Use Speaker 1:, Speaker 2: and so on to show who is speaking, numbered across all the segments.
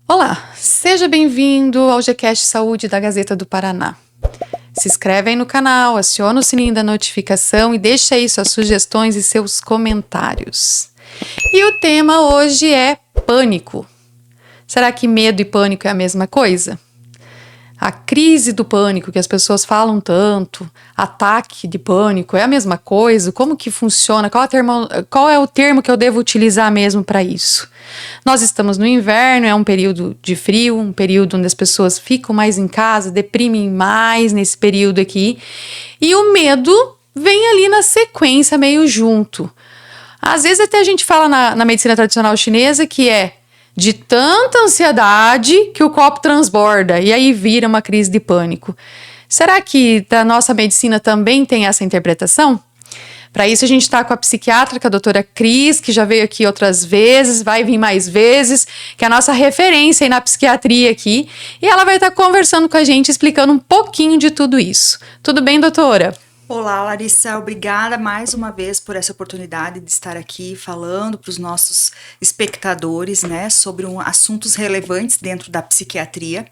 Speaker 1: Olá, seja bem-vindo ao GCast Saúde da Gazeta do Paraná. Se inscreve aí no canal, aciona o sininho da notificação e deixa aí suas sugestões e seus comentários. E o tema hoje é pânico. Será que medo e pânico é a mesma coisa? A crise do pânico, que as pessoas falam tanto, ataque de pânico, é a mesma coisa? Como que funciona? Qual é o termo que eu devo utilizar mesmo para isso? Nós estamos no inverno, é um período de frio, um período onde as pessoas ficam mais em casa, deprimem mais nesse período aqui. E o medo vem ali na sequência, meio junto. Às vezes até a gente fala na medicina tradicional chinesa que é de tanta ansiedade que o copo transborda e aí vira uma crise de pânico. Será que da nossa medicina também tem essa interpretação? Para isso a gente está com a psiquiatra, a doutora Cris, que já veio aqui outras vezes, vai vir mais vezes, que é a nossa referência aí na psiquiatria aqui, e ela vai estar conversando com a gente, explicando um pouquinho de tudo isso. Tudo bem, doutora?
Speaker 2: Olá, Larissa, obrigada mais uma vez por essa oportunidade de estar aqui falando para os nossos espectadores, né, sobre assuntos relevantes dentro da psiquiatria.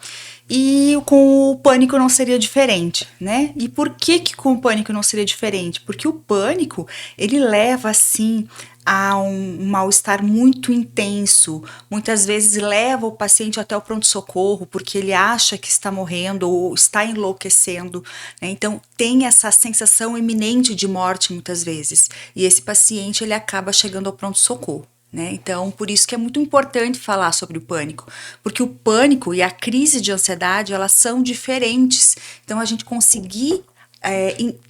Speaker 2: E com o pânico não seria diferente, né? E por que com o pânico não seria diferente? Porque o pânico, ele leva, assim, a um mal-estar muito intenso. Muitas vezes leva o paciente até o pronto-socorro, porque ele acha que está morrendo ou está enlouquecendo, né? Então, tem essa sensação iminente de morte muitas vezes. E esse paciente, ele acaba chegando ao pronto-socorro. Né? Então, por isso que é muito importante falar sobre o pânico, porque o pânico e a crise de ansiedade, elas são diferentes. Então, a gente conseguir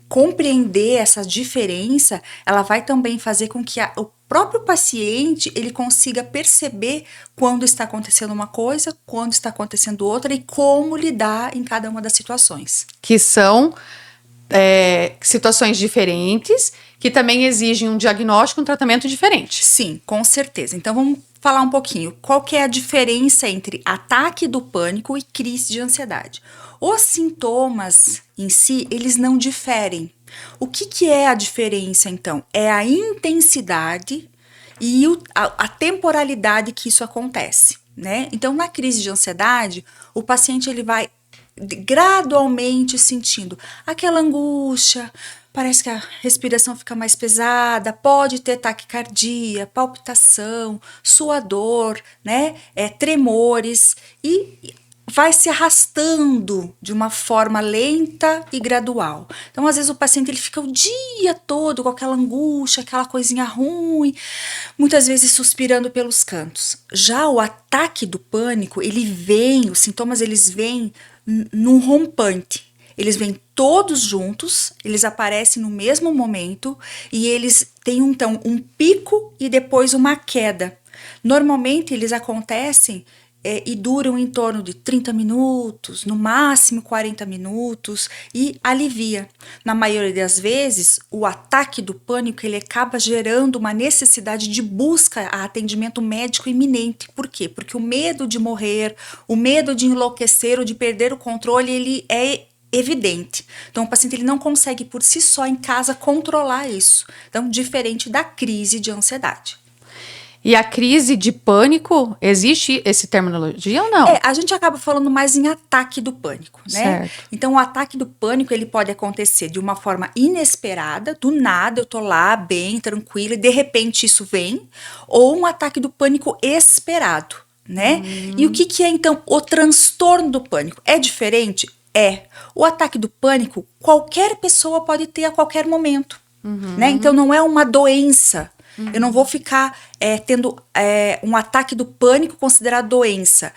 Speaker 2: compreender essa diferença, ela vai também fazer com que o próprio paciente, ele consiga perceber quando está acontecendo uma coisa, quando está acontecendo outra e como lidar em cada uma das situações.
Speaker 1: Que são situações diferentes, que também exigem um diagnóstico, um tratamento diferente.
Speaker 2: Sim, com certeza. Então vamos falar um pouquinho. Qual que é a diferença entre ataque do pânico e crise de ansiedade? Os sintomas em si, eles não diferem. O que é a diferença, então? É a intensidade e a temporalidade que isso acontece, né? Então, na crise de ansiedade, o paciente ele vai gradualmente sentindo aquela angústia, parece que a respiração fica mais pesada, pode ter taquicardia, palpitação, suador, né? Tremores e vai se arrastando de uma forma lenta e gradual. Então, às vezes, o paciente ele fica o dia todo com aquela angústia, aquela coisinha ruim, muitas vezes suspirando pelos cantos. Já o ataque do pânico, os sintomas eles vêm num rompante. Eles vêm todos juntos, eles aparecem no mesmo momento e eles têm então um pico e depois uma queda. Normalmente eles acontecem e duram em torno de 30 minutos, no máximo 40 minutos e alivia. Na maioria das vezes, o ataque do pânico ele acaba gerando uma necessidade de busca a atendimento médico iminente. Por quê? Porque o medo de morrer, o medo de enlouquecer ou de perder o controle, ele é evidente. Então, o paciente ele não consegue por si só em casa controlar isso. Então, diferente da crise de ansiedade.
Speaker 1: E a crise de pânico, existe esse terminologia ou não?
Speaker 2: A gente acaba falando mais em ataque do pânico, né?
Speaker 1: Certo.
Speaker 2: Então, o ataque do pânico, ele pode acontecer de uma forma inesperada, do nada, eu tô lá bem, tranquila, e de repente isso vem, ou um ataque do pânico esperado, né? E o que é, então, o transtorno do pânico? É diferente? O ataque do pânico, qualquer pessoa pode ter a qualquer momento, né? Então, não é uma doença. Eu não vou ficar tendo um ataque do pânico considerado doença.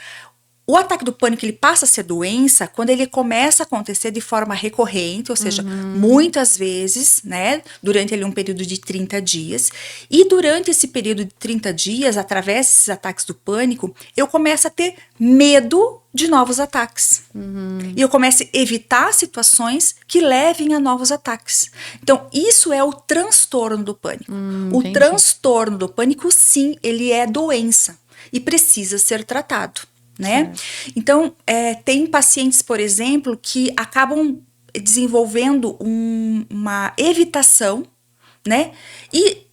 Speaker 2: O ataque do pânico ele passa a ser doença quando ele começa a acontecer de forma recorrente, ou seja, muitas vezes, né, durante ali um período de 30 dias. E durante esse período de 30 dias, através desses ataques do pânico, eu começo a ter medo de novos ataques. E eu começo a evitar situações que levem a novos ataques. Então, isso é o transtorno do pânico. O
Speaker 1: Entendi.
Speaker 2: transtorno do pânico, sim, ele é doença e precisa ser tratado. Né? Então, tem pacientes, por exemplo, que acabam desenvolvendo uma evitação, né? E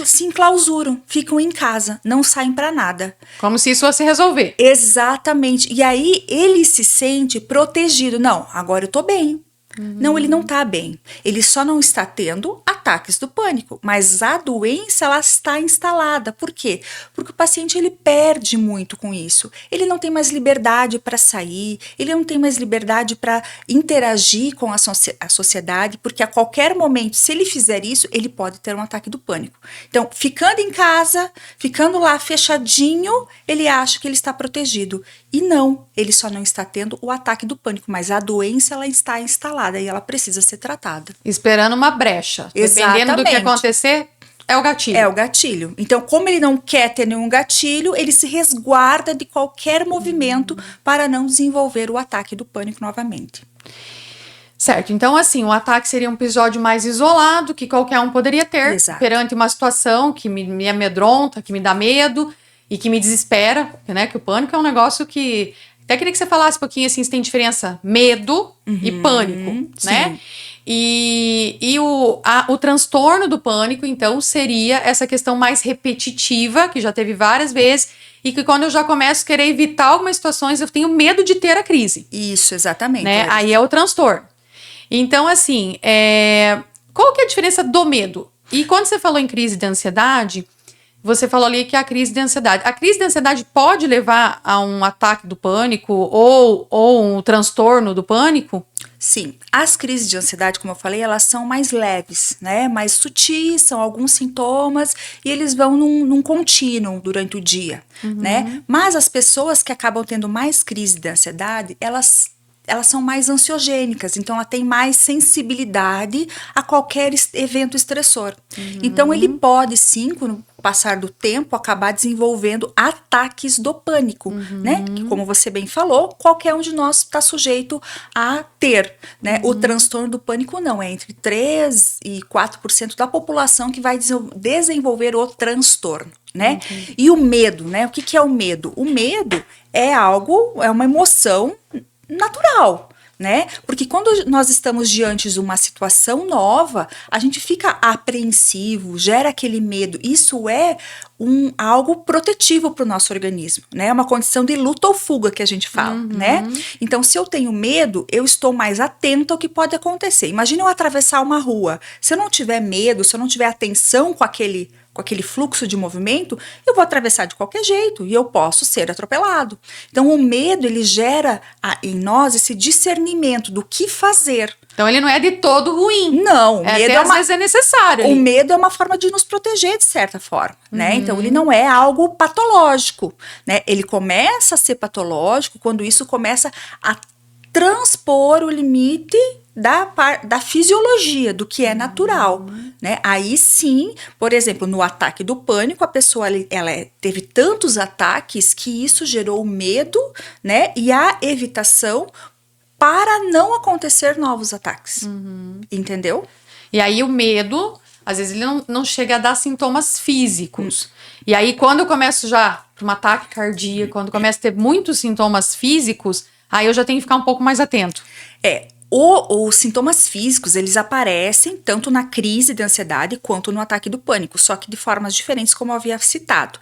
Speaker 2: se enclausuram, ficam em casa, não saem para nada.
Speaker 1: Como se isso fosse resolver.
Speaker 2: Exatamente. E aí ele se sente protegido. Não, agora eu tô bem. Não, ele não tá bem. Ele só não está tendo ataques do pânico, mas a doença ela está instalada. Por quê? Porque o paciente ele perde muito com isso. Ele não tem mais liberdade para sair, ele não tem mais liberdade para interagir com a sociedade, porque a qualquer momento, se ele fizer isso, ele pode ter um ataque do pânico. Então, ficando em casa, ficando lá fechadinho, ele acha que ele está protegido. E não, ele só não está tendo o ataque do pânico, mas a doença ela está instalada e ela precisa ser tratada.
Speaker 1: Esperando uma brecha.
Speaker 2: Exatamente.
Speaker 1: Dependendo do que acontecer, é o gatilho.
Speaker 2: É o gatilho. Então, como ele não quer ter nenhum gatilho, ele se resguarda de qualquer movimento para não desenvolver o ataque do pânico novamente.
Speaker 1: Certo, então assim, o ataque seria um episódio mais isolado, que qualquer um poderia ter,
Speaker 2: Exato.
Speaker 1: perante uma situação que me amedronta, que me dá medo e que me desespera, né? Que o pânico é um negócio que... Até queria que você falasse um pouquinho assim, se tem diferença medo e pânico, né? E o transtorno do pânico, então, seria essa questão mais repetitiva, que já teve várias vezes, e que quando eu já começo a querer evitar algumas situações, eu tenho medo de ter a crise.
Speaker 2: Isso, exatamente.
Speaker 1: Né? Aí é o transtorno. Então, assim, qual que é a diferença do medo? E quando você falou em crise de ansiedade, você falou ali que é a crise de ansiedade. A crise de ansiedade pode levar a um ataque do pânico ou um transtorno do pânico?
Speaker 2: Sim, as crises de ansiedade, como eu falei, elas são mais leves, né? Mais sutis, são alguns sintomas e eles vão num contínuo durante o dia, né? Mas as pessoas que acabam tendo mais crise de ansiedade, elas são mais ansiogênicas, então ela tem mais sensibilidade a qualquer evento estressor. Então ele pode sim, com o passar do tempo, acabar desenvolvendo ataques do pânico, né? Que, como você bem falou, qualquer um de nós está sujeito a ter, né? O transtorno do pânico não, é entre 3 e 4% da população que vai desenvolver o transtorno, né? E o medo, né? O que é o medo? O medo é uma emoção natural, né? Porque quando nós estamos diante de uma situação nova, a gente fica apreensivo, gera aquele medo. Isso é algo protetivo para o nosso organismo, né? É uma condição de luta ou fuga que a gente fala, né? Então, se eu tenho medo, eu estou mais atento ao que pode acontecer. Imagina eu atravessar uma rua. Se eu não tiver medo, se eu não tiver atenção com aquele fluxo de movimento, eu vou atravessar de qualquer jeito e eu posso ser atropelado. Então, o medo, ele gera em nós esse discernimento do que fazer.
Speaker 1: Então, ele não é de todo ruim.
Speaker 2: Não. O medo
Speaker 1: às vezes é necessário.
Speaker 2: O medo é uma forma de nos proteger, de certa forma, né? Então, ele não é algo patológico, né? Ele começa a ser patológico quando isso começa a transpor o limite da fisiologia, do que é natural, né? Aí sim, por exemplo, no ataque do pânico, a pessoa ela teve tantos ataques que isso gerou medo, né? E a evitação para não acontecer novos ataques, entendeu?
Speaker 1: E aí o medo, às vezes ele não chega a dar sintomas físicos. E aí quando eu começo já um ataque cardíaco, quando eu começo a ter muitos sintomas físicos, aí eu já tenho que ficar um pouco mais atento.
Speaker 2: Os sintomas físicos, eles aparecem tanto na crise de ansiedade quanto no ataque do pânico, só que de formas diferentes, como eu havia citado.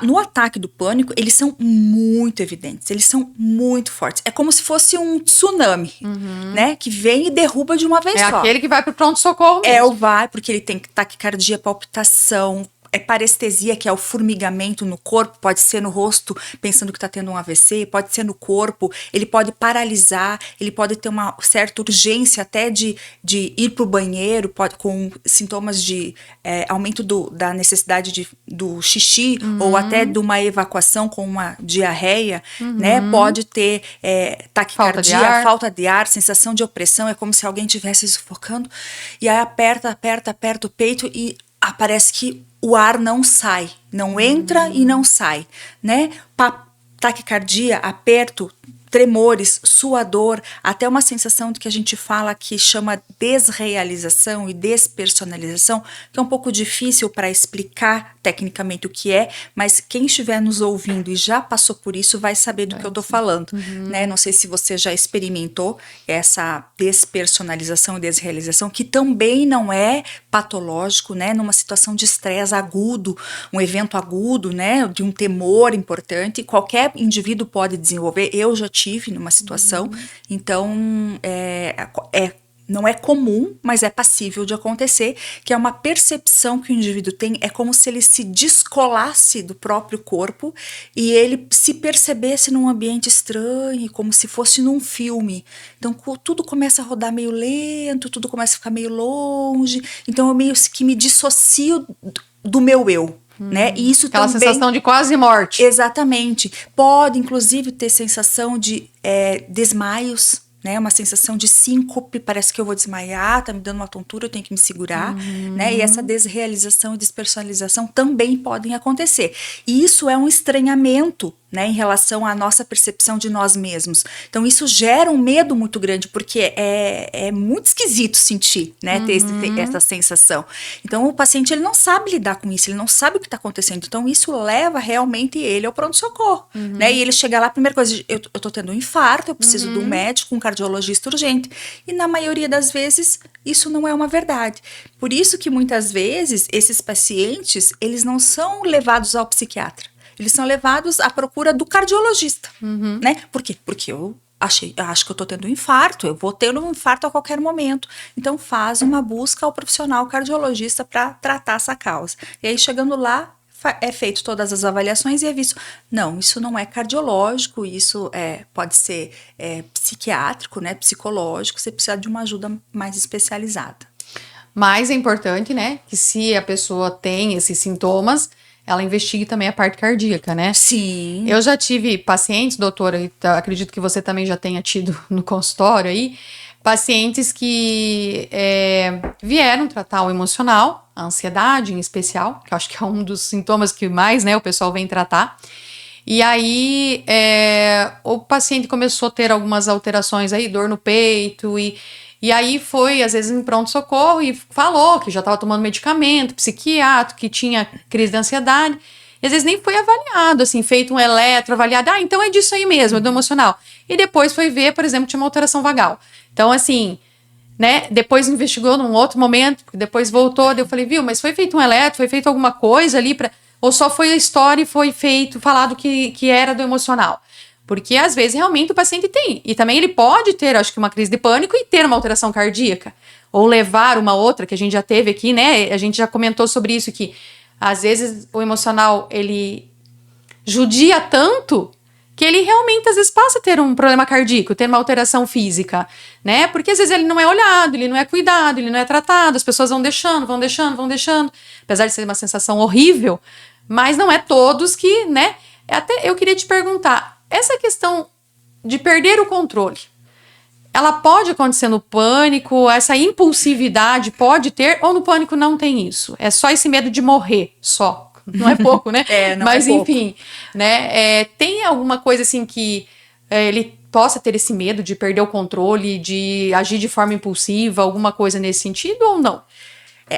Speaker 2: No ataque do pânico, eles são muito evidentes, eles são muito fortes. É como se fosse um tsunami, né? Que vem e derruba de uma vez só.
Speaker 1: É aquele que vai pro pronto-socorro mesmo.
Speaker 2: Porque ele tem taquicardia, palpitação, parestesia, que é o formigamento no corpo, pode ser no rosto, pensando que está tendo um AVC, pode ser no corpo, ele pode paralisar, ele pode ter uma certa urgência até de ir para o banheiro, com sintomas de aumento da necessidade do xixi, ou até de uma evacuação com uma diarreia, né? Pode ter taquicardia, falta de ar, sensação de opressão, é como se alguém estivesse sufocando, e aí aperta o peito e parece que o ar não sai, não entra e não sai, né? Taquicardia, aperto, tremores, suador, até uma sensação de que a gente fala que chama desrealização e despersonalização, que é um pouco difícil para explicar tecnicamente o que é, mas quem estiver nos ouvindo e já passou por isso vai saber do que eu estou falando, né? Não sei se você já experimentou essa despersonalização e desrealização, que também não é patológico, né? Numa situação de estresse agudo, um evento agudo, né? De um temor importante, qualquer indivíduo pode desenvolver. Eu já tive numa situação, então não é comum, mas é passível de acontecer, que é uma percepção que o indivíduo tem, é como se ele se descolasse do próprio corpo e ele se percebesse num ambiente estranho, como se fosse num filme. Então tudo começa a rodar meio lento, tudo começa a ficar meio longe, então eu meio que me dissocio do meu eu. Né? E isso
Speaker 1: Aquela
Speaker 2: também,
Speaker 1: sensação de quase morte.
Speaker 2: Exatamente. Pode, inclusive, ter sensação de desmaios, né? Uma sensação de síncope, parece que eu vou desmaiar, tá me dando uma tontura, eu tenho que me segurar, né? E essa desrealização e despersonalização também podem acontecer. E isso é um estranhamento, né, em relação à nossa percepção de nós mesmos. Então isso gera um medo muito grande, porque é muito esquisito sentir, né, ter essa sensação. Então o paciente ele não sabe lidar com isso, ele não sabe o que está acontecendo. Então isso leva realmente ele ao pronto-socorro, né, e ele chega lá, a primeira coisa, eu tô tendo um infarto, eu preciso de um médico, um cardiologista urgente. E na maioria das vezes isso não é uma verdade. Por isso que muitas vezes esses pacientes, eles não são levados ao psiquiatra. Eles são levados à procura do cardiologista, né? Por quê? Porque eu acho que eu tô tendo um infarto, eu vou ter um infarto a qualquer momento. Então faz uma busca ao profissional cardiologista para tratar essa causa. E aí chegando lá, é feito todas as avaliações e é visto, não, isso não é cardiológico, isso pode ser psiquiátrico, né, psicológico, você precisa de uma ajuda mais especializada.
Speaker 1: Mas é importante, né, que se a pessoa tem esses sintomas, ela investigue também a parte cardíaca, né?
Speaker 2: Sim.
Speaker 1: Eu já tive pacientes, doutora, e acredito que você também já tenha tido no consultório aí, pacientes que vieram tratar o emocional, a ansiedade em especial, que eu acho que é um dos sintomas que mais, né, o pessoal vem tratar. E aí o paciente começou a ter algumas alterações aí, dor no peito e aí foi, às vezes, em pronto-socorro e falou que já estava tomando medicamento psiquiátrico, que tinha crise de ansiedade. E às vezes nem foi avaliado, assim, feito um eletro, avaliado. Ah, então é disso aí mesmo, é do emocional. E depois foi ver, por exemplo, tinha uma alteração vagal. Então, assim, né, depois investigou num outro momento, depois voltou, daí eu falei, viu, mas foi feito um eletro, foi feito alguma coisa ali pra... Ou só foi a história e foi feito, falado que era do emocional? Porque às vezes realmente o paciente tem. E também ele pode ter, acho que, uma crise de pânico e ter uma alteração cardíaca. Ou levar uma outra, que a gente já teve aqui, né? A gente já comentou sobre isso, que às vezes o emocional, ele judia tanto que ele realmente às vezes passa a ter um problema cardíaco, ter uma alteração física, né? Porque às vezes ele não é olhado, ele não é cuidado, ele não é tratado, as pessoas vão deixando. Apesar de ser uma sensação horrível, mas não é todos que, né? Até eu queria te perguntar, essa questão de perder o controle, ela pode acontecer no pânico? Essa impulsividade pode ter? Ou no pânico não tem isso? É só esse medo de morrer, só. Não é pouco, né?
Speaker 2: Não
Speaker 1: mas
Speaker 2: é pouco.
Speaker 1: Enfim, né? Tem alguma coisa assim que ele possa ter esse medo de perder o controle, de agir de forma impulsiva, alguma coisa nesse sentido ou não?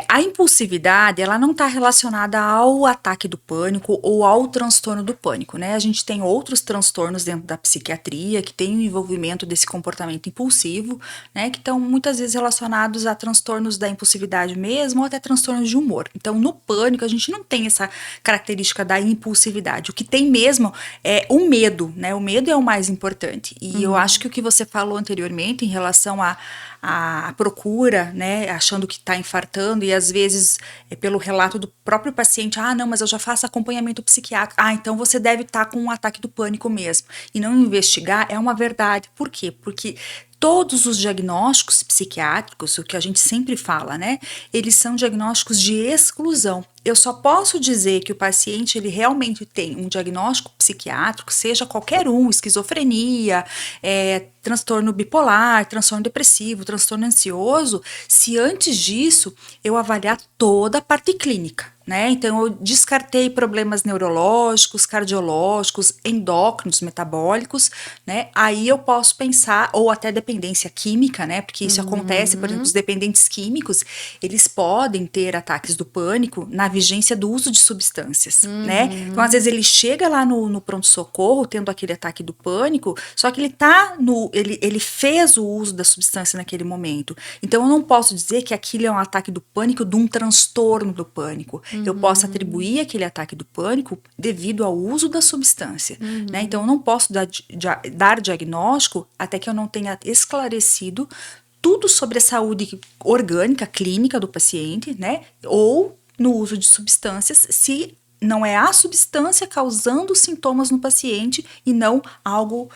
Speaker 2: A impulsividade, ela não está relacionada ao ataque do pânico ou ao transtorno do pânico, né? A gente tem outros transtornos dentro da psiquiatria que tem o envolvimento desse comportamento impulsivo, né? Que estão muitas vezes relacionados a transtornos da impulsividade mesmo ou até transtornos de humor. Então, no pânico, a gente não tem essa característica da impulsividade. O que tem mesmo é o medo, né? O medo é o mais importante. E eu acho que o que você falou anteriormente em relação a procura, né, achando que está infartando e às vezes pelo relato do próprio paciente, não, mas eu já faço acompanhamento psiquiátrico, então você deve estar com um ataque do pânico mesmo, e não investigar é uma verdade. Por quê? Porque todos os diagnósticos psiquiátricos, o que a gente sempre fala, né, eles são diagnósticos de exclusão. eu só posso dizer que o paciente ele realmente tem um diagnóstico psiquiátrico, seja qualquer um, esquizofrenia, transtorno bipolar, transtorno depressivo, transtorno ansioso, se antes disso eu avaliar toda a parte clínica, né? Então eu descartei problemas neurológicos, cardiológicos, endócrinos, metabólicos, né? Aí eu posso pensar, ou até dependência química, né? Porque isso acontece, por exemplo, os dependentes químicos, eles podem ter ataques do pânico na vigência do uso de substâncias, né? Então às vezes ele chega lá no pronto-socorro tendo aquele ataque do pânico, só que ele fez o uso da substância naquele momento. Então eu não posso dizer que aquilo é um ataque do pânico de um transtorno do pânico. Eu posso atribuir aquele ataque do pânico devido ao uso da substância, né? Então eu não posso dar diagnóstico até que eu não tenha esclarecido tudo sobre a saúde orgânica, clínica do paciente, né? Ou no uso de substâncias, se não é a substância causando sintomas no paciente e não algo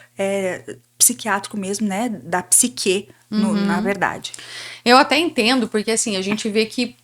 Speaker 2: psiquiátrico mesmo, né? Da psique, na verdade.
Speaker 1: Eu até entendo, porque assim, a gente vê que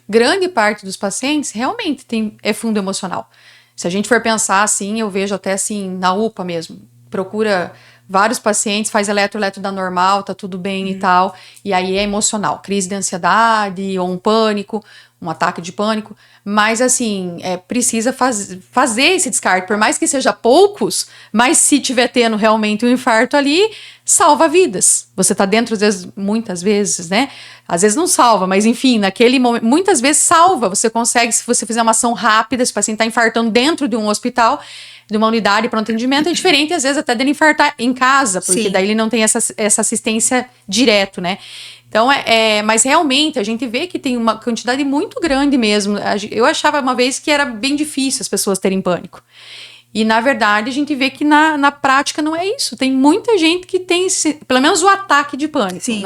Speaker 1: grande parte dos pacientes realmente é fundo emocional. Se a gente for pensar assim, eu vejo até assim, na UPA mesmo, procura vários pacientes, faz eletro dá normal, tá tudo bem e tal, e aí é emocional, crise de ansiedade ou um pânico, um ataque de pânico, mas assim, precisa fazer esse descarte, por mais que seja poucos, mas se tiver tendo realmente um infarto ali, salva vidas. Você tá dentro, às vezes, muitas vezes, né? Às vezes não salva, mas enfim, naquele momento, muitas vezes salva. Você consegue, se você fizer uma ação rápida, se o paciente tá infartando dentro de um hospital, de uma unidade de pronto atendimento, é diferente, às vezes, até dele infartar em casa, porque
Speaker 2: Sim.
Speaker 1: daí ele não tem essa assistência direto, né? Então, mas realmente a gente vê que tem uma quantidade muito grande mesmo. Eu achava uma vez que era bem difícil as pessoas terem pânico. E, na verdade, a gente vê que na prática não é isso. Tem muita gente que tem, pelo menos, o ataque de pânico.
Speaker 2: Sim.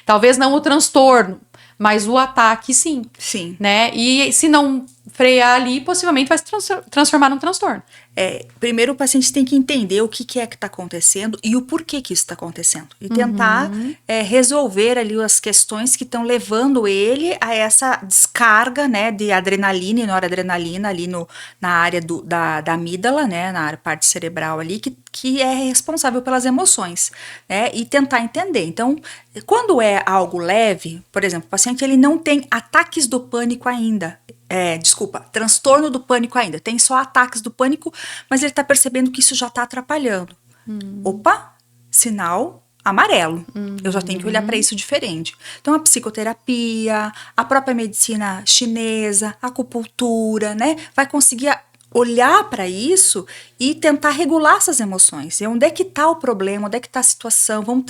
Speaker 1: Talvez não o transtorno, mas o ataque, sim.
Speaker 2: Sim.
Speaker 1: Né? E se não frear ali, possivelmente vai se transformar num transtorno.
Speaker 2: Primeiro o paciente tem que entender o que é que está acontecendo e o porquê que isso está acontecendo. E tentar resolver ali as questões que estão levando ele a essa descarga, né, de adrenalina e noradrenalina ali na área da amígdala, né, na parte cerebral ali, que é responsável pelas emoções, né, e tentar entender. Então, quando é algo leve, por exemplo, o paciente ele não tem ataques do pânico ainda, transtorno do pânico ainda, tem só ataques do pânico, mas ele está percebendo que isso já está atrapalhando. Opa, sinal amarelo. Eu já tenho que olhar para isso diferente. Então, a psicoterapia, a própria medicina chinesa, a acupuntura, né, vai conseguir olhar para isso e tentar regular essas emoções. E onde é que está o problema, onde é que está a situação, vamos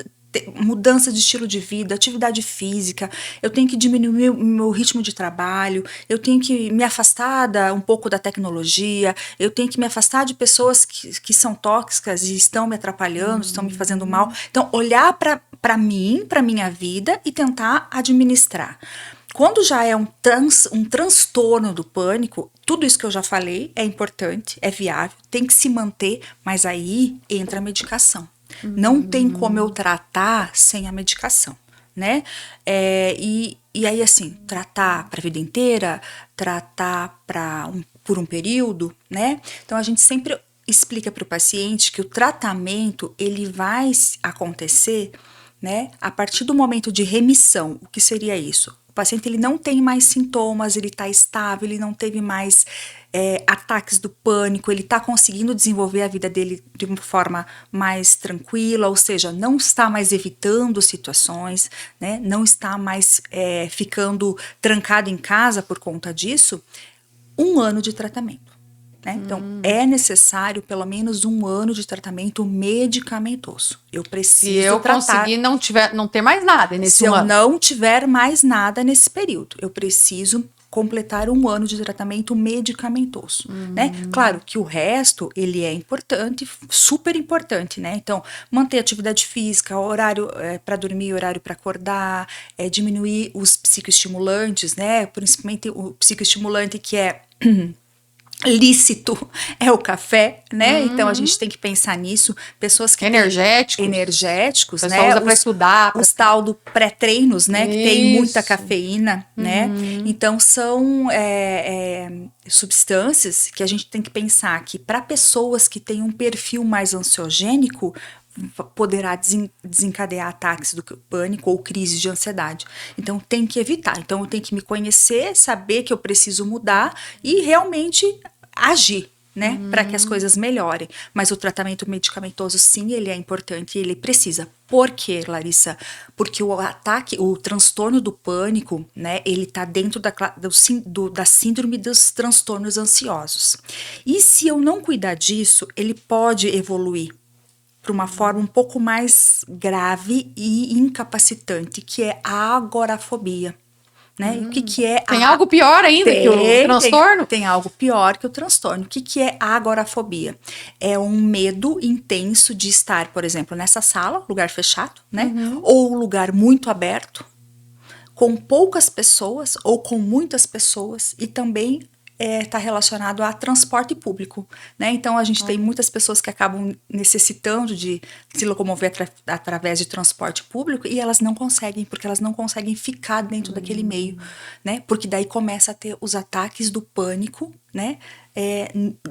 Speaker 2: mudança de estilo de vida, atividade física, eu tenho que diminuir o meu ritmo de trabalho, eu tenho que me afastar um pouco da tecnologia, eu tenho que me afastar de pessoas que são tóxicas e estão me atrapalhando, estão me fazendo mal. Então, olhar para mim, para minha vida e tentar administrar. Quando já é um transtorno do pânico, tudo isso que eu já falei é importante, é viável, tem que se manter, mas aí entra a medicação. Não tem como eu tratar sem a medicação, né? E aí, assim, tratar para a vida inteira, tratar por um período, né? Então, a gente sempre explica para o paciente que o tratamento, ele vai acontecer, né? A partir do momento de remissão. O que seria isso? O paciente ele não tem mais sintomas, ele está estável, ele não teve mais ataques do pânico, ele está conseguindo desenvolver a vida dele de uma forma mais tranquila, ou seja, não está mais evitando situações, né? Não está mais ficando trancado em casa por conta disso. 1 ano de tratamento. Né? Então, é necessário pelo menos 1 ano de tratamento medicamentoso. Eu preciso
Speaker 1: Se eu conseguir não ter mais nada nesse 1 ano.
Speaker 2: Se eu não tiver mais nada nesse período, eu preciso completar 1 ano de tratamento medicamentoso, né? Claro que o resto, ele é importante, super importante, né? Então, manter atividade física, horário para dormir, horário para acordar, diminuir os psicoestimulantes, né? Principalmente o psicoestimulante que é lícito é o café, né? Então a gente tem que pensar nisso. Pessoas que energéticos,
Speaker 1: o pessoal
Speaker 2: né?
Speaker 1: usa para estudar,
Speaker 2: os tal do pré-treinos, né? Que tem muita cafeína, né? Então são substâncias que a gente tem que pensar que para pessoas que têm um perfil mais ansiogênico poderá desencadear ataques do pânico ou crises de ansiedade. Então tem que evitar. Então eu tenho que me conhecer, saber que eu preciso mudar e realmente agir, né, para que as coisas melhorem. Mas o tratamento medicamentoso, sim, ele é importante e ele precisa. Por quê, Larissa? Porque o ataque, o transtorno do pânico, né, ele tá dentro da síndrome dos transtornos ansiosos. E se eu não cuidar disso, ele pode evoluir para uma forma um pouco mais grave e incapacitante, que é a agorafobia. Né? O que é
Speaker 1: Tem algo pior ainda que o transtorno?
Speaker 2: Tem algo pior que o transtorno. O que é a agorafobia? É um medo intenso de estar, por exemplo, nessa sala, lugar fechado, né? Ou lugar muito aberto, com poucas pessoas ou com muitas pessoas, e também está relacionado a transporte público, né? Então a gente tem muitas pessoas que acabam necessitando de se locomover através de transporte público e elas não conseguem, porque elas não conseguem ficar dentro daquele meio, né? Porque daí começa a ter os ataques do pânico, né?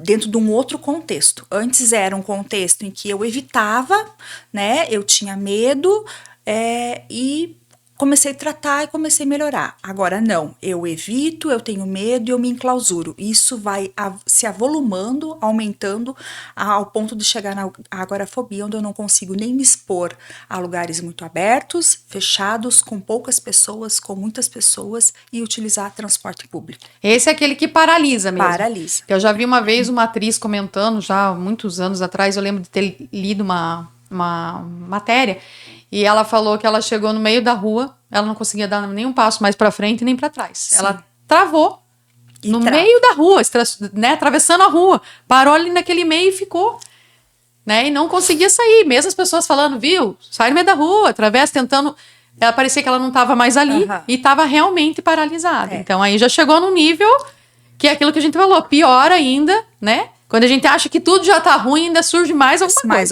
Speaker 2: Dentro de um outro contexto. Antes era um contexto em que eu evitava, né? Eu tinha medo e comecei a tratar e comecei a melhorar. Agora não, eu evito, eu tenho medo e eu me enclausuro. Isso vai se avolumando, aumentando ao ponto de chegar na agorafobia, onde eu não consigo nem me expor a lugares muito abertos, fechados, com poucas pessoas, com muitas pessoas e utilizar transporte público.
Speaker 1: Esse é aquele que paralisa mesmo.
Speaker 2: Paralisa.
Speaker 1: Eu já vi uma vez uma atriz comentando, já há muitos anos atrás, eu lembro de ter lido uma matéria. E ela falou que ela chegou no meio da rua, ela não conseguia dar nenhum passo mais para frente nem para trás. Sim. Ela travou no meio da rua, né, atravessando a rua. Parou ali naquele meio e ficou. Né, e não conseguia sair. Mesmo as pessoas falando, viu, sai no meio da rua, atravessa, tentando. Ela parecia que ela não estava mais ali e estava realmente paralisada. Então aí já chegou num nível que é aquilo que a gente falou, pior ainda, né? Quando a gente acha que tudo já tá ruim, ainda surge mais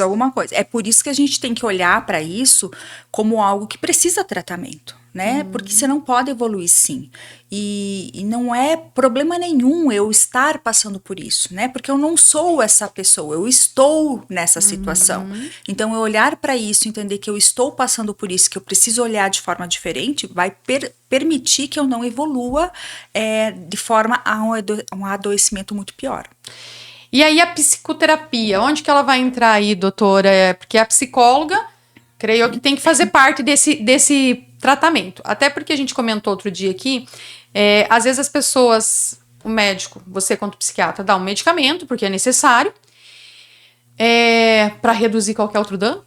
Speaker 1: alguma coisa.
Speaker 2: É por isso que a gente tem que olhar para isso como algo que precisa tratamento, né? Porque você não pode evoluir sim. E não é problema nenhum eu estar passando por isso, né? Porque eu não sou essa pessoa, eu estou nessa situação. Então, eu olhar para isso, entender que eu estou passando por isso, que eu preciso olhar de forma diferente, vai permitir que eu não evolua de forma a um adoecimento muito pior.
Speaker 1: E aí a psicoterapia, onde que ela vai entrar aí, doutora? Porque a psicóloga, creio eu, que tem que fazer parte desse tratamento. Até porque a gente comentou outro dia aqui, às vezes as pessoas, o médico, você quanto psiquiatra, dá um medicamento, porque é necessário, para reduzir qualquer outro dano.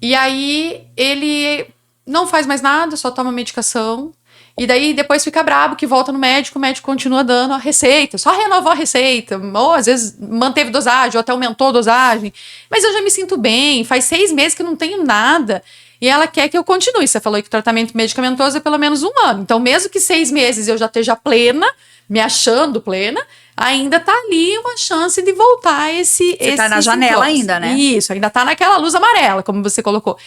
Speaker 1: E aí ele não faz mais nada, só toma medicação. E daí depois fica brabo que volta no médico, o médico continua dando a receita, só renovou a receita, ou às vezes manteve dosagem, ou até aumentou a dosagem. Mas eu já me sinto bem, faz 6 meses que não tenho nada. E ela quer que eu continue. Você falou que o tratamento medicamentoso é pelo menos 1 ano. Então, mesmo que 6 meses eu já esteja plena, me achando plena, ainda tá ali uma chance de voltar esse...
Speaker 2: Você tá na janela ainda, né?
Speaker 1: Isso, ainda tá naquela luz amarela, como você colocou.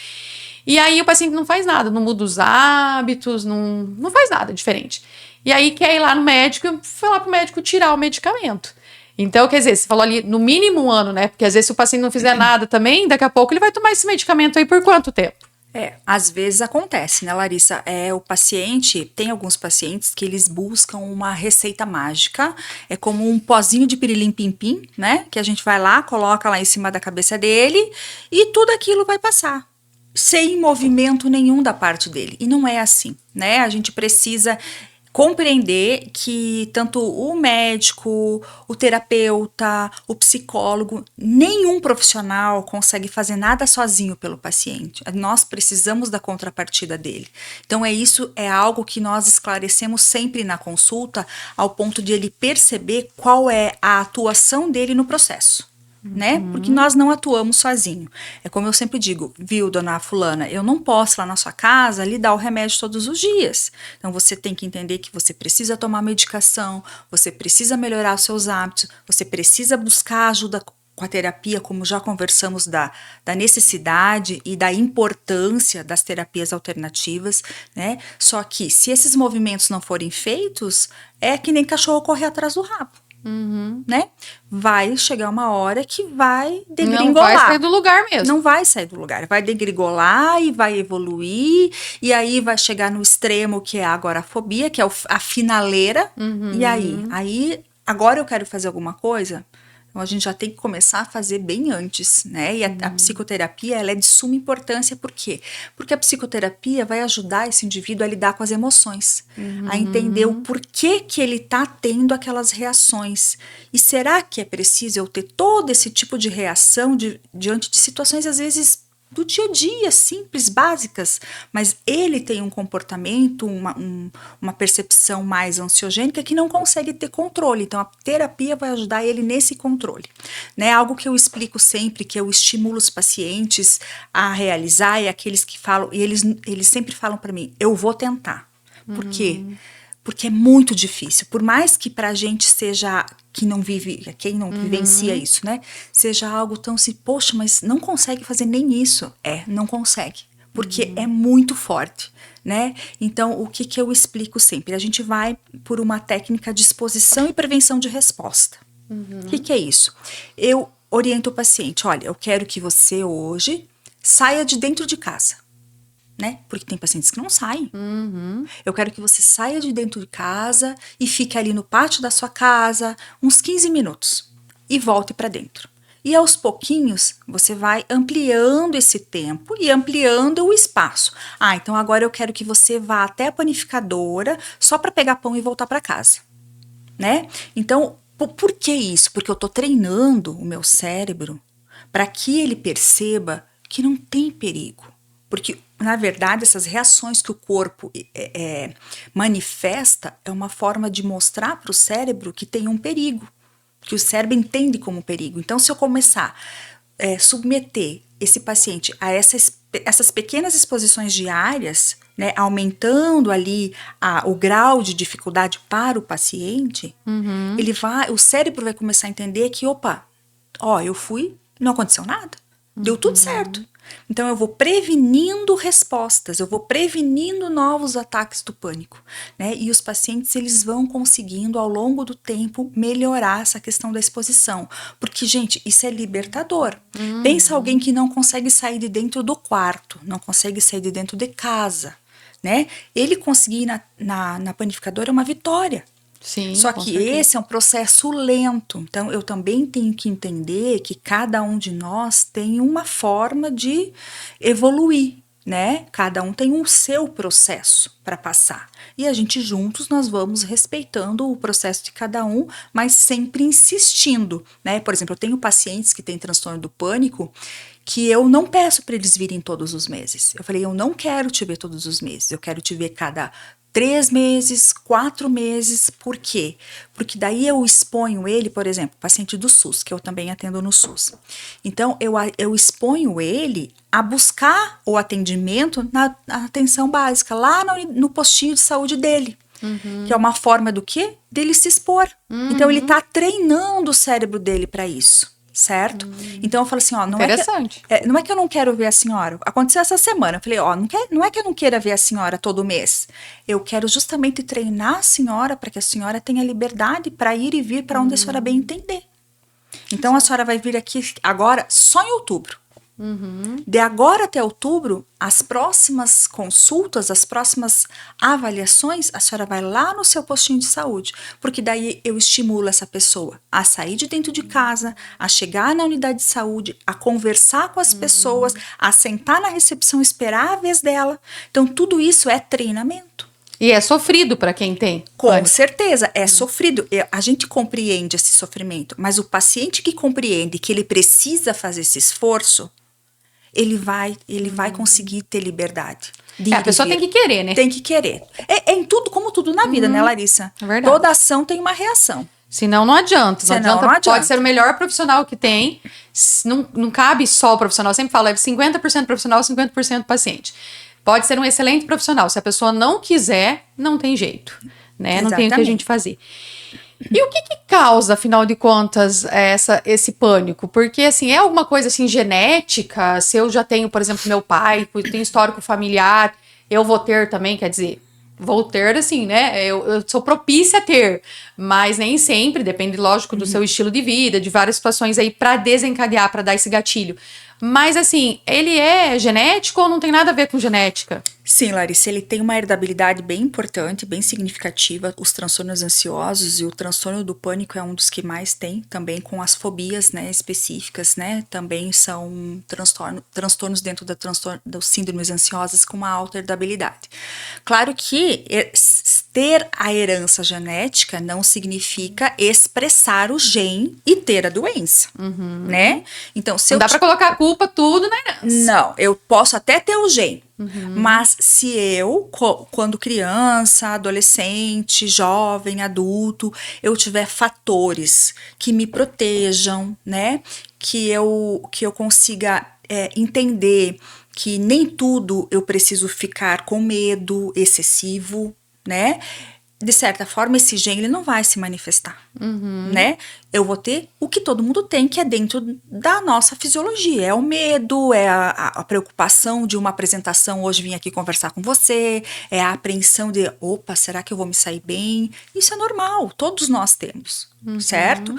Speaker 1: E aí o paciente não faz nada, não muda os hábitos, não faz nada diferente. E aí quer ir lá no médico, foi lá pro médico tirar o medicamento. Então, quer dizer, você falou ali no mínimo 1 ano, né? Porque às vezes se o paciente não fizer nada também, daqui a pouco ele vai tomar esse medicamento aí por quanto tempo?
Speaker 2: Às vezes acontece, né, Larissa? O paciente, tem alguns pacientes que eles buscam uma receita mágica, é como um pozinho de pirilim-pim-pim, né? Que a gente vai lá, coloca lá em cima da cabeça dele e tudo aquilo vai passar. Sem movimento nenhum da parte dele. E não é assim, né? A gente precisa compreender que tanto o médico, o terapeuta, o psicólogo, nenhum profissional consegue fazer nada sozinho pelo paciente. Nós precisamos da contrapartida dele. Então isso é algo que nós esclarecemos sempre na consulta, ao ponto de ele perceber qual é a atuação dele no processo. né? Porque nós não atuamos sozinho. É como eu sempre digo, viu, dona fulana, eu não posso lá na sua casa lhe dar o remédio todos os dias. Então você tem que entender que você precisa tomar medicação, você precisa melhorar os seus hábitos, você precisa buscar ajuda com a terapia, como já conversamos da necessidade e da importância das terapias alternativas, né? Só que se esses movimentos não forem feitos, é que nem cachorro correr atrás do rabo. Né? Vai chegar uma hora que vai degringolar.
Speaker 1: Não vai sair do lugar mesmo.
Speaker 2: Não vai sair do lugar. Vai degringolar e vai evoluir. E aí vai chegar no extremo que é a agorafobia, que é a finaleira. E aí, agora eu quero fazer alguma coisa. Então, a gente já tem que começar a fazer bem antes, né? E a psicoterapia, ela é de suma importância. Por quê? Porque a psicoterapia vai ajudar esse indivíduo a lidar com as emoções, a entender o porquê que ele está tendo aquelas reações. E será que é preciso eu ter todo esse tipo de reação diante de situações, às vezes, do dia a dia, simples, básicas, mas ele tem um comportamento, uma percepção mais ansiogênica que não consegue ter controle. Então, a terapia vai ajudar ele nesse controle. Né? Algo que eu explico sempre, que eu estimulo os pacientes a realizar, é aqueles que falam, e eles sempre falam para mim, eu vou tentar. Por quê? Porque é muito difícil. Por mais que pra gente seja, que não vive, quem não vivencia isso, né? Seja algo tão assim, poxa, mas não consegue fazer nem isso. Não consegue. Porque é muito forte, né? Então, o que eu explico sempre? A gente vai por uma técnica de exposição e prevenção de resposta. O que é isso? Eu oriento o paciente, olha, eu quero que você hoje saia de dentro de casa. Né? Porque tem pacientes que não saem. Eu quero que você saia de dentro de casa e fique ali no pátio da sua casa uns 15 minutos e volte para dentro. E aos pouquinhos você vai ampliando esse tempo e ampliando o espaço. Então agora eu quero que você vá até a panificadora só para pegar pão e voltar para casa. Né? Então, por que isso? Porque eu estou treinando o meu cérebro para que ele perceba que não tem perigo. Porque, na verdade, essas reações que o corpo manifesta é uma forma de mostrar para o cérebro que tem um perigo, que o cérebro entende como perigo. Então, se eu começar a submeter esse paciente a essas pequenas exposições diárias, né, aumentando ali o grau de dificuldade para o paciente, o cérebro vai começar a entender que, eu fui, não aconteceu nada, deu tudo certo. Então, eu vou prevenindo respostas, eu vou prevenindo novos ataques do pânico, né? E os pacientes, eles vão conseguindo, ao longo do tempo, melhorar essa questão da exposição. Porque, gente, isso é libertador. Pensa alguém que não consegue sair de dentro do quarto, não consegue sair de dentro de casa, né? Ele conseguir ir na panificadora é uma vitória.
Speaker 1: Sim,
Speaker 2: só que esse é um processo lento. Então, eu também tenho que entender que cada um de nós tem uma forma de evoluir, né? Cada um tem o seu processo para passar. E a gente juntos, nós vamos respeitando o processo de cada um, mas sempre insistindo, né? Por exemplo, eu tenho pacientes que têm transtorno do pânico que eu não peço para eles virem todos os meses. Eu falei, eu não quero te ver todos os meses, eu quero te ver cada 3 meses, 4 meses, por quê? Porque daí eu exponho ele, por exemplo, paciente do SUS, que eu também atendo no SUS. Então, eu exponho ele a buscar o atendimento na atenção básica, lá no postinho de saúde dele. Que é uma forma do quê? Dele se expor. Então, ele está treinando o cérebro dele para isso. Certo? Então eu falo assim, não é que eu não quero ver a senhora. Aconteceu essa semana. Eu falei, não é que eu não queira ver a senhora todo mês. Eu quero justamente treinar a senhora para que a senhora tenha liberdade para ir e vir para onde a senhora bem entender. Então a senhora vai vir aqui agora só em outubro. De agora até outubro, as próximas consultas, as próximas avaliações, a senhora vai lá no seu postinho de saúde, porque daí eu estimulo essa pessoa a sair de dentro de casa, a chegar na unidade de saúde, a conversar com as pessoas, a sentar na recepção, esperar a vez dela. Então tudo isso é treinamento.
Speaker 1: E é sofrido para quem tem.
Speaker 2: Com certeza, é sofrido. A gente compreende esse sofrimento, mas o paciente que compreende que ele precisa fazer esse esforço, ele vai conseguir ter liberdade.
Speaker 1: A pessoa tem que querer, né?
Speaker 2: Tem que querer. É em tudo, como tudo na vida, né, Larissa?
Speaker 1: É verdade.
Speaker 2: Toda ação tem uma reação.
Speaker 1: Senão não adianta.
Speaker 2: Senão
Speaker 1: Não adianta.
Speaker 2: não adianta.
Speaker 1: Pode ser o melhor profissional que tem. Não cabe só o profissional. Eu sempre falo, é 50% profissional, 50% paciente. Pode ser um excelente profissional. Se a pessoa não quiser, não tem jeito. Né? Não tem o que a gente fazer. E o que causa, afinal de contas, esse pânico? Porque, assim, é alguma coisa, assim, genética? Se eu já tenho, por exemplo, meu pai, tem histórico familiar, eu vou ter também, quer dizer, vou ter, assim, né? Eu sou propícia a ter, mas nem sempre, depende, lógico, do seu estilo de vida, de várias situações aí para desencadear, para dar esse gatilho. Mas, assim, ele é genético ou não tem nada a ver com genética?
Speaker 2: Sim, Larissa, ele tem uma heredabilidade bem importante, bem significativa. Os transtornos ansiosos e o transtorno do pânico é um dos que mais tem, também com as fobias, né, específicas, né, também são transtornos dentro das síndromes ansiosas com uma alta heredabilidade. Claro que ter a herança genética não significa expressar o gene e ter a doença, né? Então, se
Speaker 1: não dá pra colocar a culpa tudo na herança.
Speaker 2: Não, eu posso até ter o gene. Mas se eu, quando criança, adolescente, jovem, adulto, eu tiver fatores que me protejam, né? Que eu consiga entender que nem tudo eu preciso ficar com medo excessivo, né? De certa forma, esse gene ele não vai se manifestar, né? Eu vou ter o que todo mundo tem, que é dentro da nossa fisiologia. É o medo, é a preocupação de uma apresentação, hoje vim aqui conversar com você, é a apreensão de, opa, será que eu vou me sair bem? Isso é normal, todos nós temos, certo?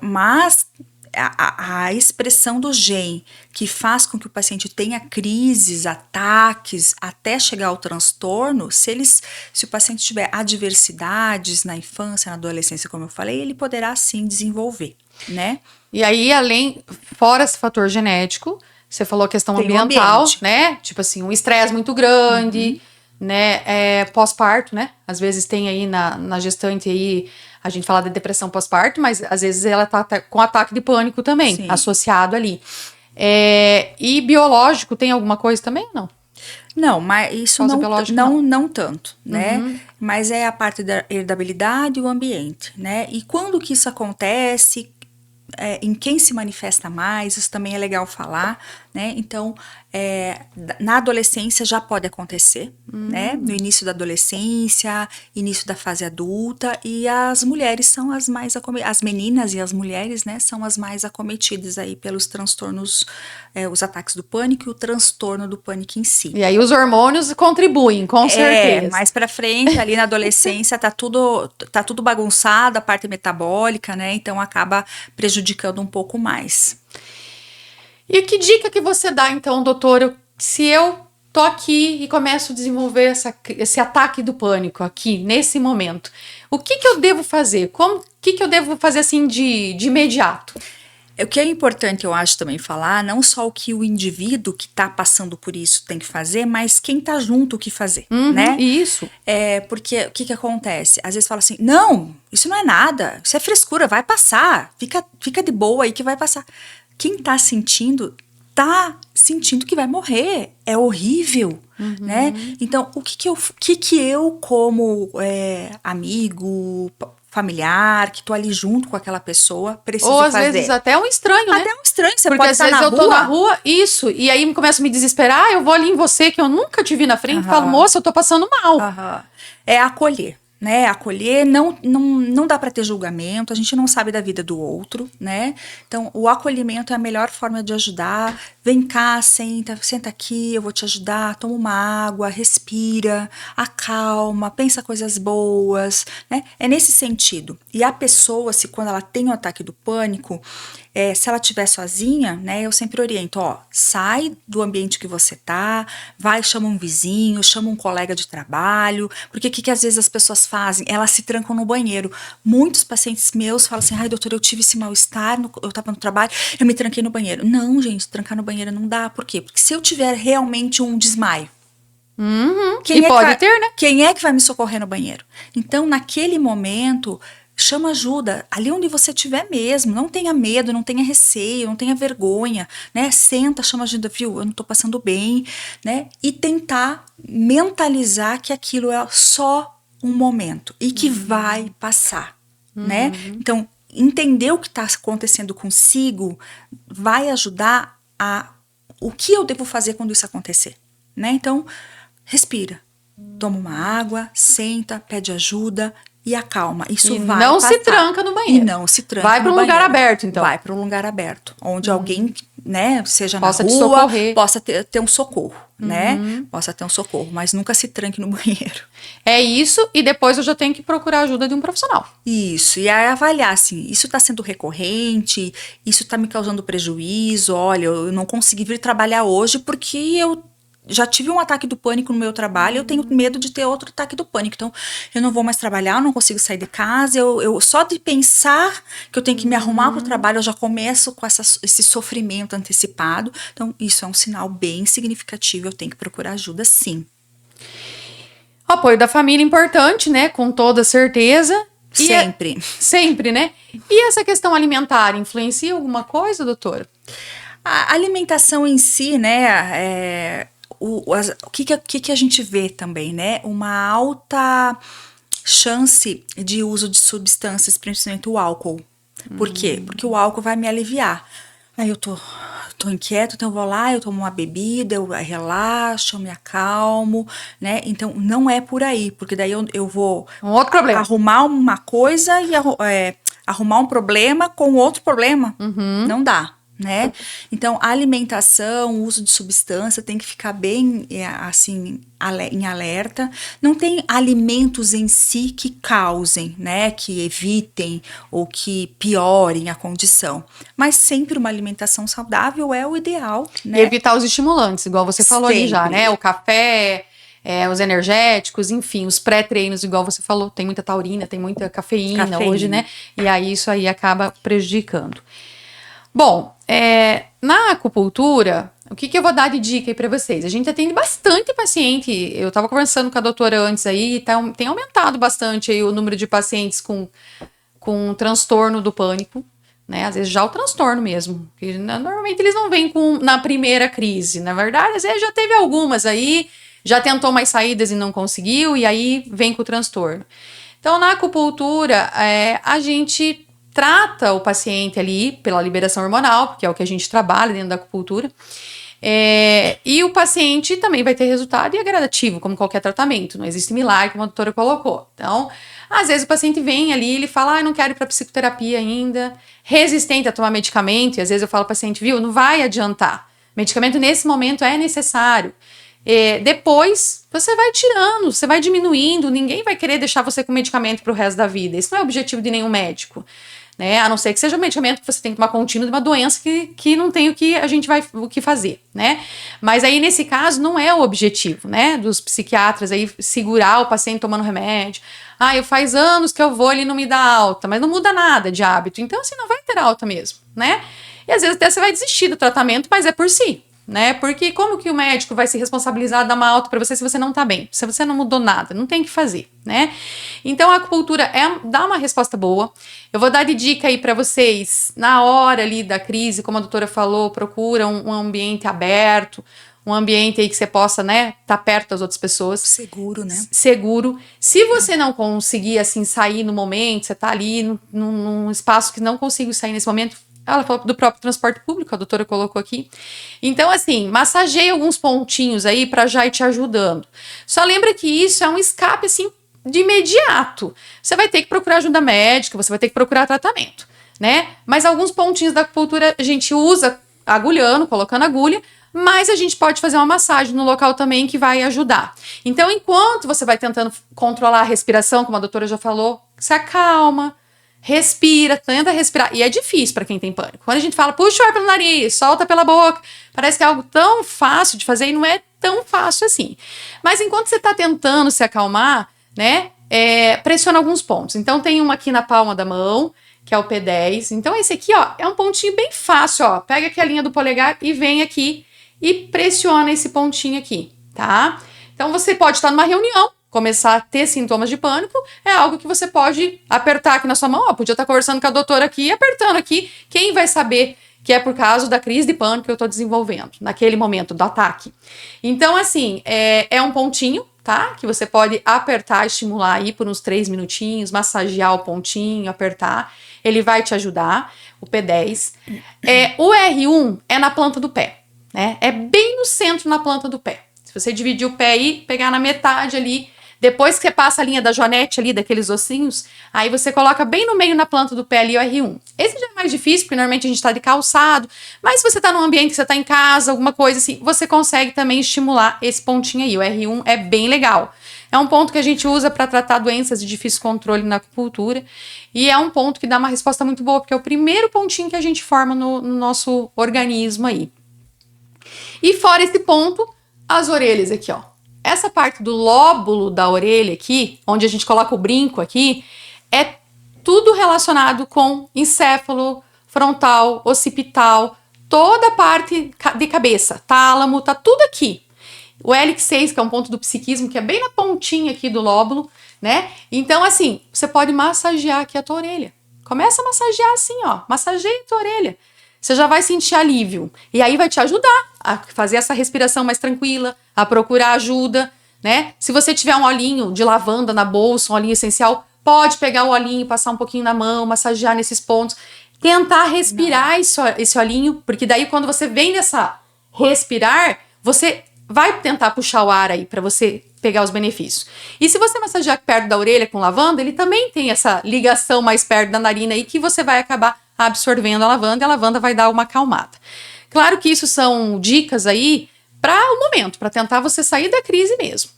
Speaker 2: Mas a expressão do gene que faz com que o paciente tenha crises, ataques, até chegar ao transtorno, se o paciente tiver adversidades na infância, na adolescência, como eu falei, ele poderá sim desenvolver, né?
Speaker 1: E aí, fora esse fator genético, você falou a questão
Speaker 2: Tem
Speaker 1: ambiental, né? Tipo assim, um estresse muito grande, né? Pós-parto, né? Às vezes tem aí na gestante aí, a gente fala de depressão pós-parto, mas às vezes ela tá com ataque de pânico também,
Speaker 2: Sim.
Speaker 1: associado ali. E biológico tem alguma coisa também ou não?
Speaker 2: Não, mas isso não tanto, né? Mas é a parte da herdabilidade e o ambiente, né? E quando que isso acontece, em quem se manifesta mais, isso também é legal falar, né? Então, na adolescência já pode acontecer, né? No início da adolescência, início da fase adulta, e as mulheres são as mais as meninas e as mulheres, né? São as mais acometidas aí pelos transtornos, os ataques do pânico e o transtorno do pânico em si.
Speaker 1: E aí os hormônios contribuem, com certeza.
Speaker 2: Mais pra frente, ali na adolescência, tá tudo bagunçado, a parte metabólica, né? Então acaba prejudicando um pouco mais.
Speaker 1: E que dica que você dá, então, doutor, se eu tô aqui e começo a desenvolver esse ataque do pânico aqui, nesse momento, o que eu devo fazer? O que eu devo fazer, assim, de imediato?
Speaker 2: O que é importante, eu acho, também falar, não só o que o indivíduo que tá passando por isso tem que fazer, mas quem tá junto o que fazer, né?
Speaker 1: Isso.
Speaker 2: Porque o que acontece? Às vezes fala assim, não, isso não é nada, isso é frescura, vai passar, fica de boa aí que vai passar. Quem tá sentindo que vai morrer, é horrível, né? Então, o que eu como amigo, familiar, que tô ali junto com aquela pessoa, preciso fazer? Ou
Speaker 1: às vezes até um estranho, né?
Speaker 2: Até um estranho, você
Speaker 1: porque
Speaker 2: pode
Speaker 1: às
Speaker 2: estar
Speaker 1: vezes
Speaker 2: na
Speaker 1: eu
Speaker 2: rua.
Speaker 1: tô na rua, isso, e aí começo a me desesperar, eu vou ali em você, que eu nunca te vi na frente, e falo, moça, eu tô passando mal.
Speaker 2: É acolher. Né, acolher, não dá para ter julgamento, a gente não sabe da vida do outro, né? Então, o acolhimento é a melhor forma de ajudar. Vem cá, senta aqui, eu vou te ajudar, toma uma água, respira, acalma, pensa coisas boas, né? É nesse sentido. E a pessoa, quando ela tem o ataque do pânico, se ela estiver sozinha, né, eu sempre oriento, sai do ambiente que você tá, vai, chama um vizinho, chama um colega de trabalho, porque o que às vezes as pessoas fazem? Elas se trancam no banheiro. Muitos pacientes meus falam assim, ai doutor, eu tive esse mal-estar, eu tava no trabalho, eu me tranquei no banheiro. Não, gente, trancar no banheiro não dá. Por quê? Porque se eu tiver realmente um desmaio,
Speaker 1: pode ter, né?
Speaker 2: Quem é que vai me socorrer no banheiro? Então, naquele momento, chama ajuda, ali onde você estiver mesmo, não tenha medo, não tenha receio, não tenha vergonha, né? Senta, chama ajuda, viu? Eu não tô passando bem, né? E tentar mentalizar que aquilo é só um momento e que vai passar, né? Então, entender o que está acontecendo consigo vai ajudar o que eu devo fazer quando isso acontecer, né? Então, respira, toma uma água, senta, pede ajuda e acalma. Isso vai
Speaker 1: não
Speaker 2: passar.
Speaker 1: se tranca no banheiro.
Speaker 2: E não se tranca
Speaker 1: Vai para um lugar aberto, então.
Speaker 2: Vai para um lugar aberto, onde alguém, né, seja
Speaker 1: Possa
Speaker 2: na
Speaker 1: te
Speaker 2: rua,
Speaker 1: socorrer.
Speaker 2: possa ter um socorro, né? Possa ter um socorro, mas nunca se tranque no banheiro.
Speaker 1: É isso, e depois eu já tenho que procurar a ajuda de um profissional.
Speaker 2: Isso, e aí avaliar assim, isso está sendo recorrente, isso está me causando prejuízo, olha, eu não consegui vir trabalhar hoje porque eu já tive um ataque do pânico no meu trabalho, eu tenho medo de ter outro ataque do pânico, então eu não vou mais trabalhar, eu não consigo sair de casa, eu só de pensar que eu tenho que me arrumar para o trabalho, eu já começo com esse sofrimento antecipado, então isso é um sinal bem significativo, eu tenho que procurar ajuda sim.
Speaker 1: O apoio da família é importante, né? Com toda certeza.
Speaker 2: Sempre.
Speaker 1: Sempre, né? E essa questão alimentar influencia alguma coisa, doutora?
Speaker 2: A alimentação em si, né, o que a gente vê também, né? Uma alta chance de uso de substâncias, principalmente o álcool. Por quê? Porque o álcool vai me aliviar. Aí eu tô inquieto, então eu vou lá, eu tomo uma bebida, eu relaxo, eu me acalmo, né? Então não é por aí, porque daí eu vou
Speaker 1: Um outro problema.
Speaker 2: arrumar uma coisa e arrumar um problema com outro problema. Não dá. Né? Então, a alimentação, o uso de substância tem que ficar bem, assim, em alerta. Não tem alimentos em si que causem, né? Que evitem ou que piorem a condição. Mas sempre uma alimentação saudável é o ideal, né?
Speaker 1: E evitar os estimulantes, igual você falou ali já,
Speaker 2: Sempre.
Speaker 1: né? O café, os energéticos, enfim, os pré-treinos, igual você falou, tem muita taurina, tem muita cafeína hoje, né? E aí isso aí acaba prejudicando. Bom, na acupuntura, o que eu vou dar de dica aí pra vocês? A gente atende bastante paciente, eu tava conversando com a doutora antes aí, tem aumentado bastante aí o número de pacientes com transtorno do pânico, né? Às vezes já o transtorno mesmo, que normalmente eles não vêm na primeira crise, na verdade, às vezes já teve algumas aí, já tentou mais saídas e não conseguiu, e aí vem com o transtorno. Então, na acupuntura, a gente trata o paciente ali pela liberação hormonal, porque é o que a gente trabalha dentro da acupuntura. E o paciente também vai ter resultado e é gradativo, como qualquer tratamento. Não existe milagre, como a doutora colocou. Então, às vezes o paciente vem ali, ele fala, não quero ir para psicoterapia ainda, resistente a tomar medicamento, e às vezes eu falo ao paciente, viu, não vai adiantar. Medicamento nesse momento é necessário. Depois você vai tirando, você vai diminuindo, ninguém vai querer deixar você com medicamento pro resto da vida. Esse não é o objetivo de nenhum médico, né? A não ser que seja um medicamento que você tem que tomar contínuo de uma doença que não tem o que fazer, né? Mas aí nesse caso não é o objetivo, né? Dos psiquiatras aí segurar o paciente tomando remédio. Faz anos que eu vou, ele não me dá alta, mas não muda nada de hábito. Então assim, não vai ter alta mesmo, né? E às vezes até você vai desistir do tratamento, mas é por si. Né? Porque como que o médico vai se responsabilizar de dar uma alta para você se você não tá bem? Se você não mudou nada, não tem o que fazer, né? Então a acupuntura dá uma resposta boa. Eu vou dar de dica aí para vocês, na hora ali da crise, como a doutora falou, procura um ambiente aberto, um ambiente aí que você possa, né, tá perto das outras pessoas.
Speaker 2: Seguro, né?
Speaker 1: Seguro. Se você não conseguir, assim, sair no momento, você tá ali num espaço que não consigo sair nesse momento, ela falou do próprio transporte público, a doutora colocou aqui. Então, assim, massageia alguns pontinhos aí para já ir te ajudando. Só lembra que isso é um escape, assim, de imediato. Você vai ter que procurar ajuda médica, você vai ter que procurar tratamento, né? Mas alguns pontinhos da acupuntura a gente usa agulhando, colocando agulha, mas a gente pode fazer uma massagem no local também que vai ajudar. Então, enquanto você vai tentando controlar a respiração, como a doutora já falou, se acalma, respira, tenta respirar. E é difícil para quem tem pânico. Quando a gente fala, puxa o ar pelo nariz, solta pela boca, parece que é algo tão fácil de fazer e não é tão fácil assim. Mas enquanto você está tentando se acalmar, né, pressiona alguns pontos. Então tem uma aqui na palma da mão, que é o P10. Então esse aqui, ó, é um pontinho bem fácil, ó. Pega aqui a linha do polegar e vem aqui e pressiona esse pontinho aqui, tá? Então você pode estar numa reunião, começar a ter sintomas de pânico, é algo que você pode apertar aqui na sua mão, ó, podia estar conversando com a doutora aqui, apertando aqui, quem vai saber que é por causa da crise de pânico que eu estou desenvolvendo, naquele momento do ataque. Então, assim, é um pontinho tá? Que você pode apertar, estimular aí por uns 3 minutinhos, massagear o pontinho, apertar. Ele vai te ajudar, o P10. O R1 é na planta do pé, né? É bem no centro, na planta do pé. Se você dividir o pé aí, pegar na metade ali, depois que você passa a linha da joanete ali, daqueles ossinhos, aí você coloca bem no meio na planta do pé ali o R1. Esse já é mais difícil, porque normalmente a gente tá de calçado, mas se você tá num ambiente que você tá em casa, alguma coisa assim, você consegue também estimular esse pontinho aí. O R1 é bem legal. É um ponto que a gente usa para tratar doenças de difícil controle na acupuntura, e é um ponto que dá uma resposta muito boa, porque é o primeiro pontinho que a gente forma no nosso organismo aí. E fora esse ponto, as orelhas aqui, ó. Essa parte do lóbulo da orelha aqui, onde a gente coloca o brinco aqui, é tudo relacionado com encéfalo, frontal, occipital, toda a parte de cabeça, tálamo, tá tudo aqui. O hélix 6, que é um ponto do psiquismo, que é bem na pontinha aqui do lóbulo, né? Então, assim, você pode massagear aqui a tua orelha. Começa a massagear assim, ó. Massageia a tua orelha. Você já vai sentir alívio. E aí vai te ajudar a fazer essa respiração mais tranquila, a procurar ajuda, né? Se você tiver um olhinho de lavanda na bolsa, um olhinho essencial, pode pegar o olhinho, passar um pouquinho na mão, massagear nesses pontos. Tentar respirar esse olhinho, porque daí quando você vem nessa respirar, você vai tentar puxar o ar aí para você pegar os benefícios. E se você massagear perto da orelha com lavanda, ele também tem essa ligação mais perto da narina aí que você vai acabar absorvendo a lavanda, e a lavanda vai dar uma acalmada. Claro que isso são dicas aí para o momento, para tentar você sair da crise mesmo.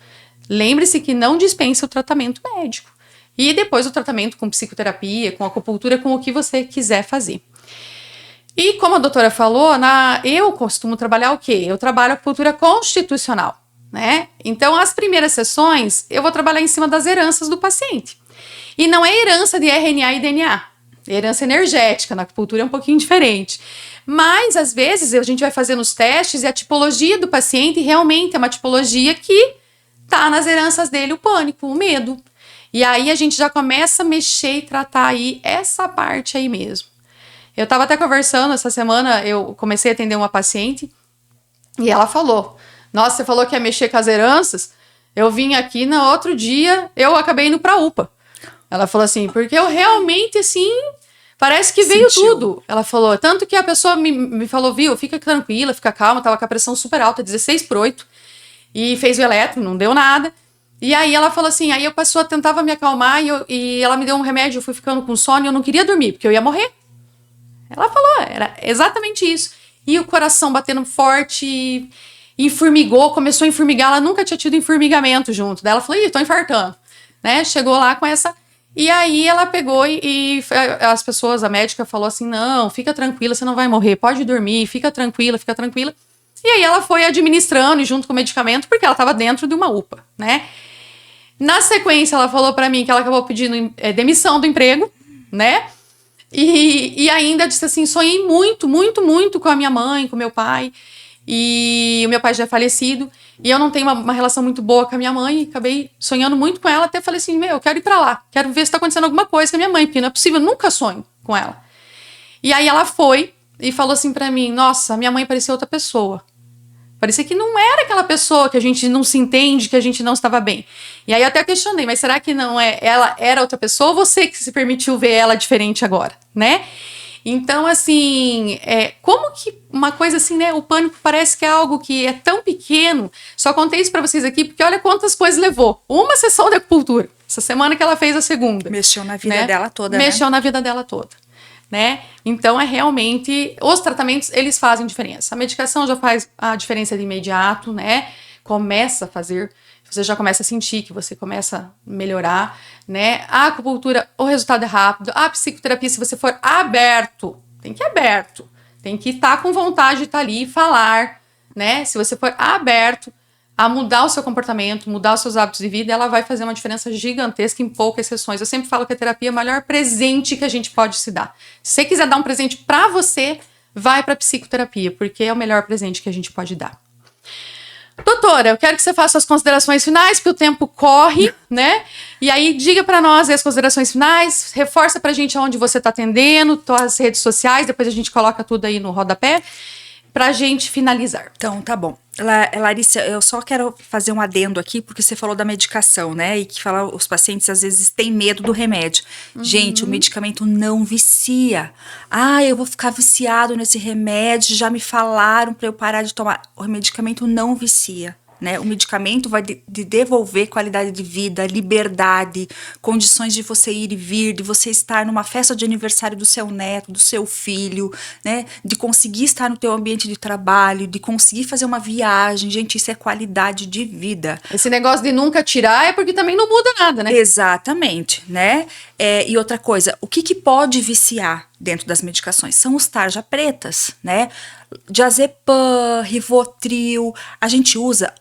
Speaker 1: Lembre-se que não dispensa o tratamento médico. E depois o tratamento com psicoterapia, com acupuntura, com o que você quiser fazer. E como a doutora falou, eu costumo trabalhar o quê? Eu trabalho acupuntura constitucional, né? Então, as primeiras sessões, eu vou trabalhar em cima das heranças do paciente. E não é herança de RNA e DNA. Herança energética, na acupuntura é um pouquinho diferente. Mas, às vezes, a gente vai fazendo os testes e a tipologia do paciente realmente é uma tipologia que tá nas heranças dele o pânico, o medo. E aí a gente já começa a mexer e tratar aí essa parte aí mesmo. Eu tava até conversando essa semana, eu comecei a atender uma paciente e ela falou, nossa, você falou que ia mexer com as heranças, eu vim aqui no outro dia, eu acabei indo pra UPA. Ela falou assim, porque eu realmente, assim, parece que veio tudo. Ela falou, tanto que a pessoa me falou, viu, fica tranquila, fica calma, tava com a pressão super alta, 16/8, e fez o eletro, não deu nada. E aí ela falou assim, aí a pessoa tentava me acalmar e ela me deu um remédio, eu fui ficando com sono e eu não queria dormir, porque eu ia morrer. Ela falou, era exatamente isso. E o coração batendo forte, enfurmigou, começou a enformigar, ela nunca tinha tido enformigamento junto. Daí ela falou, ih, tô infartando, né? Chegou lá com essa... E aí ela pegou e as pessoas, a médica falou assim, não, fica tranquila, você não vai morrer, pode dormir, fica tranquila, fica tranquila. E aí ela foi administrando e junto com o medicamento, porque ela estava dentro de uma UPA, né? Na sequência, ela falou pra mim que ela acabou pedindo demissão do emprego, né? E ainda disse assim, sonhei muito, muito, muito com a minha mãe, com meu pai. E o meu pai já é falecido. E eu não tenho uma relação muito boa com a minha mãe. E acabei sonhando muito com ela. Até falei assim, eu quero ir pra lá. Quero ver se tá acontecendo alguma coisa com a minha mãe. Porque não é possível, eu nunca sonho com ela. E aí ela foi e falou assim pra mim, nossa, minha mãe parecia outra pessoa. Parecia que não era aquela pessoa que a gente não se entende, que a gente não estava bem. E aí eu até questionei, mas será que não é ela era outra pessoa ou você que se permitiu ver ela diferente agora, né? Então, assim, como que uma coisa assim, né? O pânico parece que é algo que é tão pequeno. Só contei isso pra vocês aqui, porque olha quantas coisas levou. Uma sessão de acupuntura. Essa semana que ela fez a segunda.
Speaker 2: Mexeu na vida
Speaker 1: né?
Speaker 2: dela toda,
Speaker 1: Mexeu na vida dela toda. Né? Então, realmente, os tratamentos, eles fazem diferença. A medicação já faz a diferença de imediato, né? Começa a fazer, você já começa a sentir que você começa a melhorar, né? A acupuntura, o resultado é rápido. A psicoterapia, se você for aberto, tem que ir aberto. Tem que estar com vontade de estar ali e falar, né? Se você for aberto a mudar o seu comportamento, mudar os seus hábitos de vida, ela vai fazer uma diferença gigantesca em poucas sessões. Eu sempre falo que a terapia é o melhor presente que a gente pode se dar. Se você quiser dar um presente pra você, vai pra psicoterapia, porque é o melhor presente que a gente pode dar. Doutora, eu quero que você faça as considerações finais, porque o tempo corre, né? E aí, diga pra nós as considerações finais, reforça pra gente onde você tá atendendo, as redes sociais, depois a gente coloca tudo aí no rodapé, pra gente finalizar.
Speaker 2: Então, tá bom. Larissa, eu só quero fazer um adendo aqui, porque você falou da medicação, né? E que os pacientes às vezes têm medo do remédio. Gente, o medicamento não vicia. Ah, eu vou ficar viciado nesse remédio, já me falaram para eu parar de tomar. O medicamento não vicia. Né? O medicamento vai devolver qualidade de vida, liberdade, condições de você ir e vir, de você estar numa festa de aniversário do seu neto, do seu filho, né? De conseguir estar no teu ambiente de trabalho, de conseguir fazer uma viagem. Gente, isso é qualidade de vida.
Speaker 1: Esse negócio de nunca tirar é porque também não muda nada, né?
Speaker 2: Exatamente, né? E outra coisa, o que pode viciar dentro das medicações? São os tarja pretas, né? Diazepam, Rivotril, a gente usa,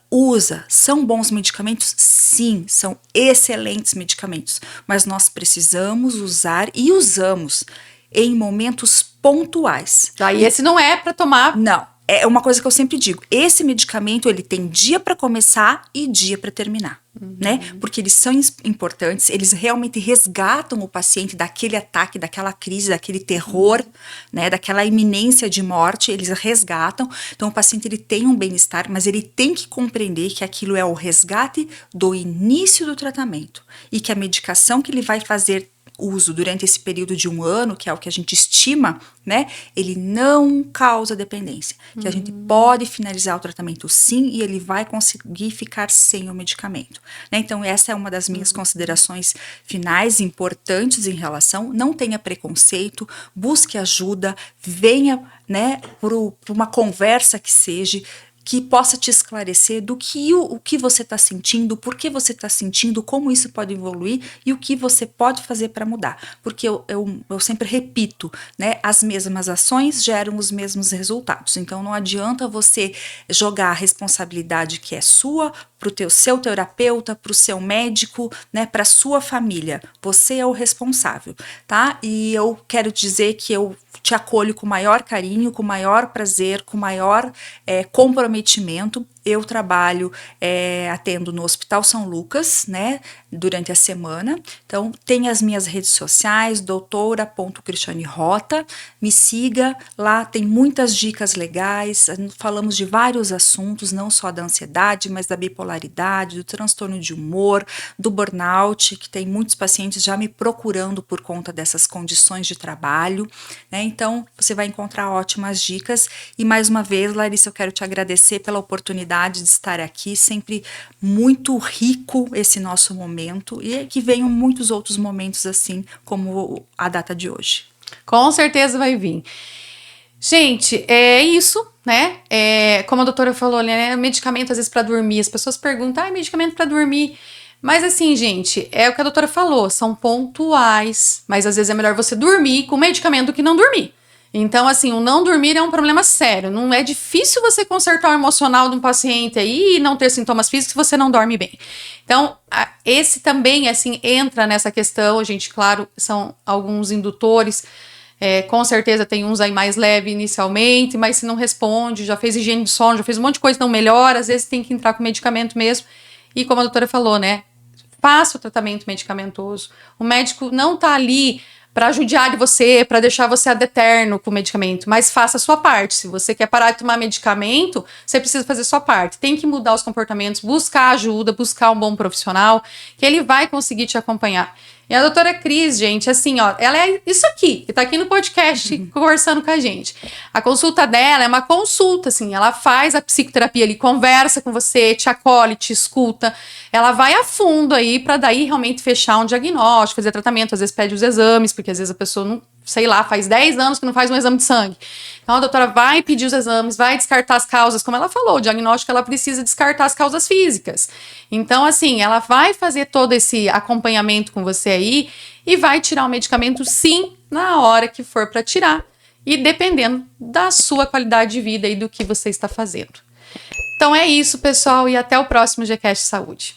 Speaker 2: são bons medicamentos? Sim, são excelentes medicamentos, mas nós precisamos usar e usamos em momentos pontuais.
Speaker 1: Aí esse não é para tomar.
Speaker 2: Não, é uma coisa que eu sempre digo, esse medicamento ele tem dia para começar e dia para terminar. Né? Porque eles são importantes, eles realmente resgatam o paciente daquele ataque, daquela crise, daquele terror, né? Daquela iminência de morte, eles resgatam. Então o paciente ele tem um bem-estar, mas ele tem que compreender que aquilo é o resgate do início do tratamento e que a medicação que ele vai fazer uso durante esse período de 1 ano, que é o que a gente estima, né? Ele não causa dependência. Que a gente pode finalizar o tratamento sim e ele vai conseguir ficar sem o medicamento. Né? Então, essa é uma das minhas considerações finais importantes em relação. Não tenha preconceito, busque ajuda, venha, né, por uma conversa que seja, que possa te esclarecer do que o que você está sentindo, por que você está sentindo, como isso pode evoluir e o que você pode fazer para mudar. Porque eu sempre repito, né? As mesmas ações geram os mesmos resultados. Então não adianta você jogar a responsabilidade que é sua para o seu terapeuta, para o seu médico, né? Para a sua família. Você é o responsável, tá? E eu quero dizer que eu te acolho com maior carinho, com maior prazer, com maior comprometimento. Eu trabalho, atendo no Hospital São Lucas, né, durante a semana. Então, tem as minhas redes sociais, doutora.cristianerota, me siga, lá tem muitas dicas legais, falamos de vários assuntos, não só da ansiedade, mas da bipolaridade, do transtorno de humor, do burnout, que tem muitos pacientes já me procurando por conta dessas condições de trabalho, né, então você vai encontrar ótimas dicas. E mais uma vez, Larissa, eu quero te agradecer pela oportunidade de estar aqui, sempre muito rico esse nosso momento e que venham muitos outros momentos assim como a data de hoje.
Speaker 1: Com certeza vai vir. Gente, é isso, né? Como a doutora falou, né? Medicamento às vezes para dormir, as pessoas perguntam, medicamento para dormir. Mas assim, gente, é o que a doutora falou, são pontuais, mas às vezes é melhor você dormir com medicamento do que não dormir. Então, assim, o não dormir é um problema sério. Não é difícil você consertar o emocional de um paciente aí e não ter sintomas físicos se você não dorme bem. Então, esse também, assim, entra nessa questão. A gente, claro, são alguns indutores. Com certeza tem uns aí mais leve inicialmente, mas se não responde, já fez higiene de sono, já fez um monte de coisa, não melhora. Às vezes tem que entrar com medicamento mesmo. E como a doutora falou, né? Faça o tratamento medicamentoso. O médico não tá ali para judiar de você, para deixar você ad eterno com o medicamento, mas faça a sua parte. Se você quer parar de tomar medicamento, você precisa fazer a sua parte. Tem que mudar os comportamentos, buscar ajuda, buscar um bom profissional, que ele vai conseguir te acompanhar. E a doutora Cris, gente, assim, ó, ela é isso aqui, que tá aqui no podcast conversando com a gente. A consulta dela é uma consulta, assim, ela faz a psicoterapia ali, conversa com você, te acolhe, te escuta, ela vai a fundo aí pra daí realmente fechar um diagnóstico, fazer tratamento, às vezes pede os exames, porque às vezes a pessoa não, sei lá, faz 10 anos que não faz um exame de sangue. Então a doutora vai pedir os exames, vai descartar as causas, como ela falou, o diagnóstico ela precisa descartar as causas físicas. Então, assim, ela vai fazer todo esse acompanhamento com você aí e vai tirar o medicamento sim na hora que for para tirar e dependendo da sua qualidade de vida e do que você está fazendo. Então é isso, pessoal, e até o próximo GCast Saúde.